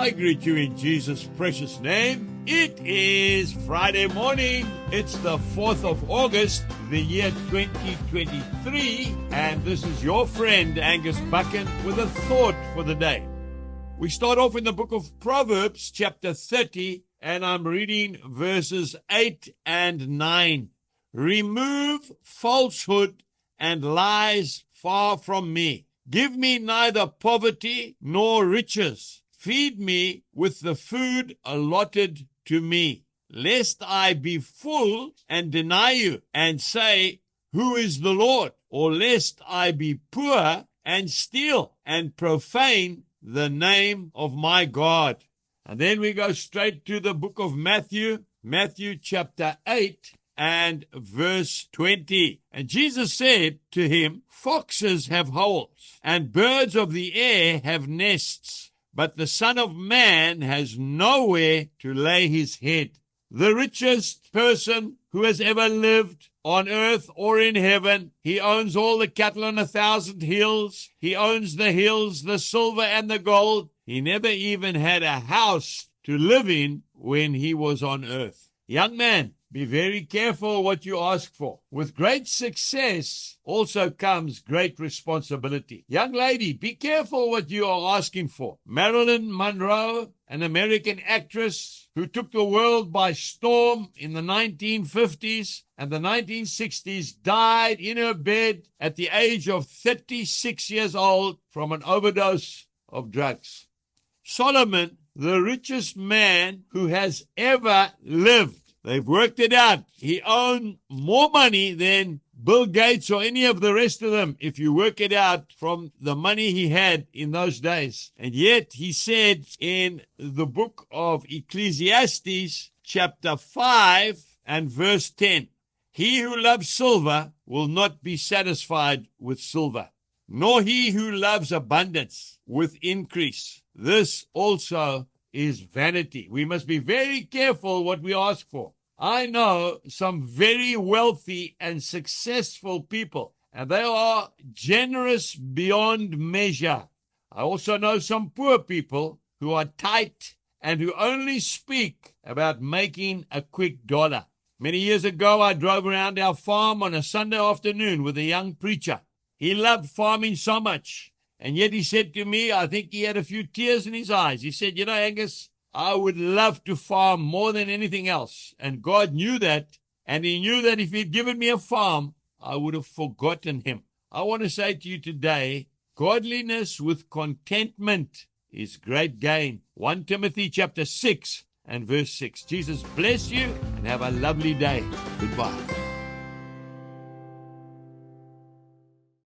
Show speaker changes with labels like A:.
A: I greet you in Jesus' precious name. It is Friday morning. It's the 4th of August, the year 2023, and this is your friend Angus Buchan with a thought for the day. We start off in the book of Proverbs, chapter 30, and I'm reading verses 8 and 9. Remove falsehood and lies far from me. Give me neither poverty nor riches. Feed me with the food allotted to me, lest I be full and deny you and say, who is the Lord? Or lest I be poor and steal and profane the name of my God. And then we go straight to the book of Matthew chapter 8 and verse 20. And Jesus said to him, foxes have holes, and birds of the air have nests, but the Son of Man has nowhere to lay his head. The richest person who has ever lived on earth or in heaven, he owns all the cattle on 1,000 hills. He owns the hills, the silver and the gold. He never even had a house to live in when he was on earth. Young man, be very careful what you ask for. With great success also comes great responsibility. Young lady, be careful what you are asking for. Marilyn Monroe, an American actress who took the world by storm in the 1950s and the 1960s, died in her bed at the age of 36 years old from an overdose of drugs. Solomon, the richest man who has ever lived, they've worked it out. He owned more money than Bill Gates or any of the rest of them, if you work it out from the money he had in those days. And yet he said in the book of Ecclesiastes, chapter 5 and verse 10, he who loves silver will not be satisfied with silver, nor he who loves abundance with increase. This also is vanity. We must be very careful what we ask for. I know some very wealthy and successful people, and they are generous beyond measure. I also know some poor people who are tight and who only speak about making a quick dollar. Many years ago, I drove around our farm on a Sunday afternoon with a young preacher. He loved farming so much. And yet he said to me, I think he had a few tears in his eyes. He said, Angus, I would love to farm more than anything else. And God knew that. And he knew that if he'd given me a farm, I would have forgotten him. I want to say to you today, godliness with contentment is great gain. 1 Timothy chapter 6 and verse 6. Jesus bless you and have a lovely day. Goodbye.